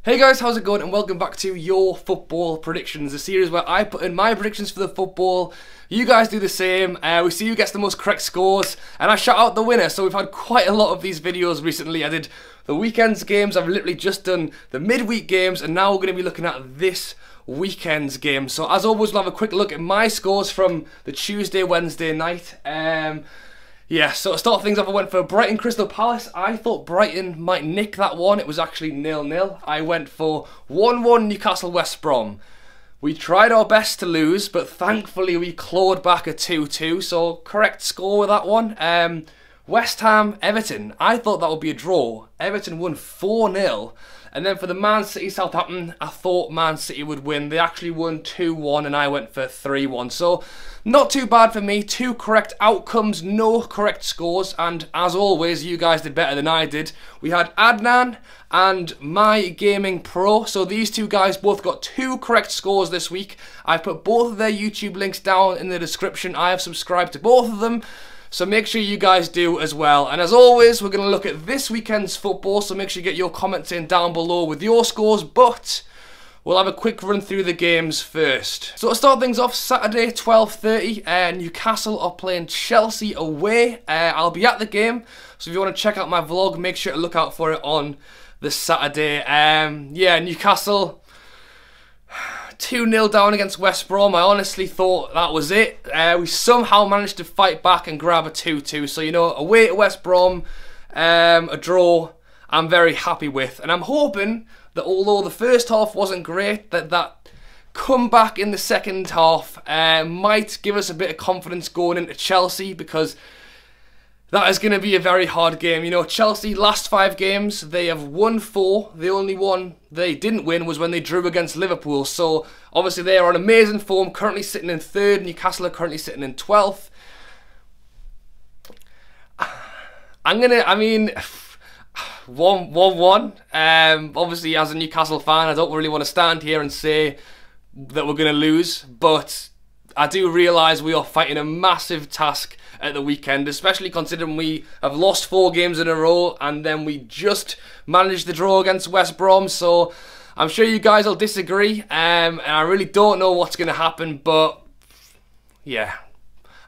Hey guys, how's it going? And welcome back to Your Football Predictions, a series where I put in my predictions for the football. You guys do the same. We see who gets the most correct scores, and I shout out the winner. So we've had quite a lot of these videos recently. I did the weekend's games, I've literally just done the midweek games, and now we're going to be looking at this weekend's game. So as always, we'll have a quick look at my scores from the Tuesday, Wednesday night. Yeah, so to start things off, I went for Brighton Crystal Palace. I thought Brighton might nick that one. It was actually 0-0. I went for 1-1 Newcastle West Brom. We tried our best to lose, but thankfully we clawed back a 2-2. So correct score with that one. West Ham Everton. I thought that would be a draw. Everton won 4-0. And then for the Man City Southampton, I thought Man City would win. They actually won 2-1 and I went for 3-1. So not too bad for me. 2 correct outcomes, no correct scores. And as always, you guys did better than I did. We had Adnan and My Gaming Pro. So these two guys both got 2 correct scores this week. I've put both of their YouTube links down in the description. I have subscribed to both of them, so make sure you guys do as well. And as always, we're going to look at this weekend's football, so make sure you get your comments in down below with your scores, but we'll have a quick run through the games first. So to start things off, Saturday 12:30, Newcastle are playing Chelsea away. I'll be at the game, so if you want to check out my vlog, make sure to look out for it on the Saturday. Yeah, Newcastle 2-0 down against West Brom. I honestly thought that was it. We somehow managed to fight back and grab a 2-2. So, you know, away at West Brom, a draw, I'm very happy with. And I'm hoping that although the first half wasn't great, that comeback in the second half might give us a bit of confidence going into Chelsea, because that is going to be a very hard game. You know, Chelsea, last 5 games, they have won 4. The only one they didn't win was when they drew against Liverpool. So, obviously, they are on amazing form, currently sitting in 3rd. Newcastle are currently sitting in 12th. I mean, 1-1. Obviously, as a Newcastle fan, I don't really want to stand here and say that we're going to lose. But I do realise we are fighting a massive task at the weekend, especially considering we have lost 4 games in a row and then we just managed the draw against West Brom. So I'm sure you guys will disagree, and I really don't know what's going to happen, but yeah,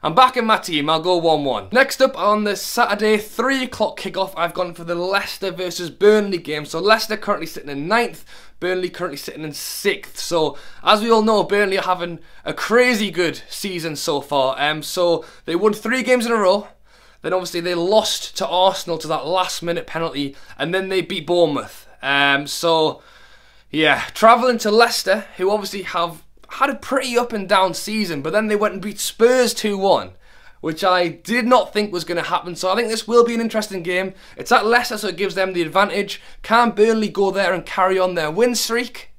I'm backing my team. I'll go 1-1. Next up on the Saturday 3 o'clock kickoff, I've gone for the Leicester versus Burnley game. So Leicester currently sitting in 9th, Burnley currently sitting in 6th. So as we all know, Burnley are having a crazy good season so far. So they won 3 games in a row. Then obviously they lost to Arsenal to that last minute penalty, and then they beat Bournemouth. So yeah, travelling to Leicester, who obviously have had a pretty up and down season, but then they went and beat Spurs 2-1, which I did not think was going to happen. So I think this will be an interesting game. It's at Leicester, so it gives them the advantage. Can Burnley go there and carry on their win streak?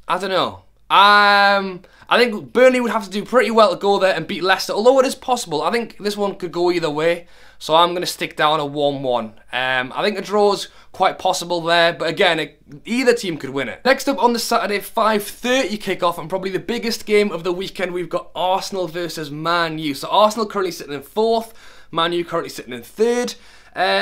I don't know. I think Burnley would have to do pretty well to go there and beat Leicester, although it is possible. I think this one could go either way, so I'm going to stick down a 1-1. I think a draw is quite possible there, but again, either team could win it. Next up on the Saturday 5:30 kickoff, and probably the biggest game of the weekend, we've got Arsenal versus Man U. So Arsenal currently sitting in 4th, Man U currently sitting in 3rd.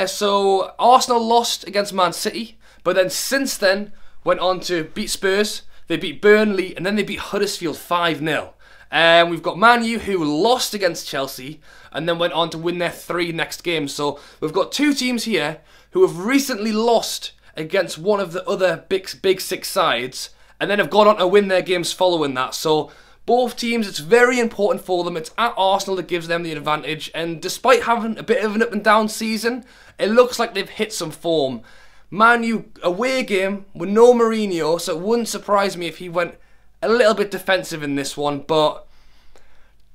So Arsenal lost against Man City, but then since then went on to beat Spurs. They beat Burnley, and then they beat Huddersfield 5-0. We've got Man U, who lost against Chelsea and then went on to win their 3 next games. So we've got 2 teams here who have recently lost against one of the other big 6 sides and then have gone on to win their games following that. So both teams, it's very important for them. It's at Arsenal that gives them the advantage. And despite having a bit of an up and down season, it looks like they've hit some form. Man U away game with no Mourinho, so it wouldn't surprise me if he went a little bit defensive in this one, but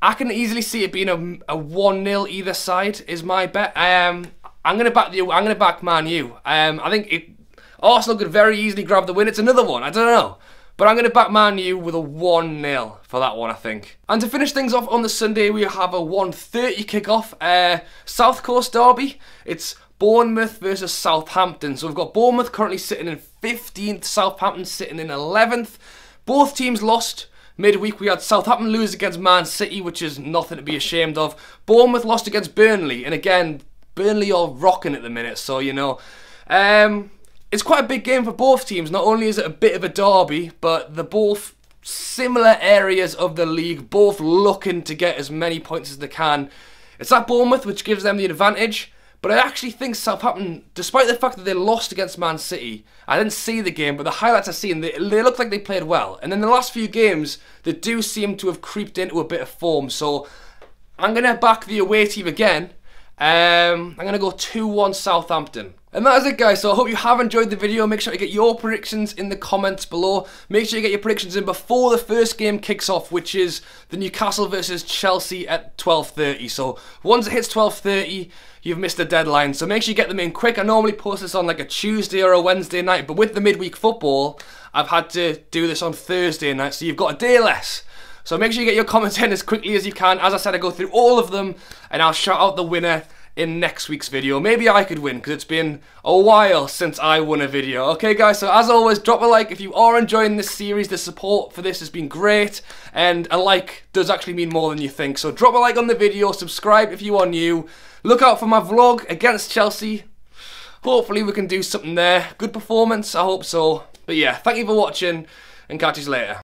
I can easily see it being a 1-0 either side is my bet. I'm gonna back Man U. I think Arsenal could very easily grab the win. It's another one, I don't know. But I'm going to back Man U with a 1-0 for that one, I think. And to finish things off on the Sunday, we have a 1:30 kickoff. South Coast derby. It's Bournemouth versus Southampton. So we've got Bournemouth currently sitting in 15th, Southampton sitting in 11th. Both teams lost midweek. We had Southampton lose against Man City, which is nothing to be ashamed of. Bournemouth lost against Burnley, and again, Burnley are rocking at the minute, so you know. it's quite a big game for both teams. Not only is it a bit of a derby, but they're both similar areas of the league, both looking to get as many points as they can. It's at Bournemouth, which gives them the advantage, but I actually think Southampton, despite the fact that they lost against Man City, I didn't see the game, but the highlights I've seen, they look like they played well. And in the last few games, they do seem to have creeped into a bit of form. So I'm going to back the away team again. I'm going to go 2-1 Southampton. And that is it, guys. So I hope you have enjoyed the video. Make sure to get your predictions in the comments below. Make sure you get your predictions in before the first game kicks off, which is the Newcastle versus Chelsea at 12:30. So once it hits 12:30, you've missed the deadline. So make sure you get them in quick. I normally post this on like a Tuesday or a Wednesday night, but with the midweek football, I've had to do this on Thursday night, so you've got a day less. So make sure you get your comments in as quickly as you can. As I said, I go through all of them, and I'll shout out the winner in next week's video. Maybe I could win, because it's been a while since I won a video. Okay, guys, so as always, drop a like if you are enjoying this series. The support for this has been great, and a like does actually mean more than you think. So drop a like on the video, subscribe if you are new. Look out for my vlog against Chelsea. Hopefully we can do something there. Good performance, I hope so. But yeah, thank you for watching, and catch you later.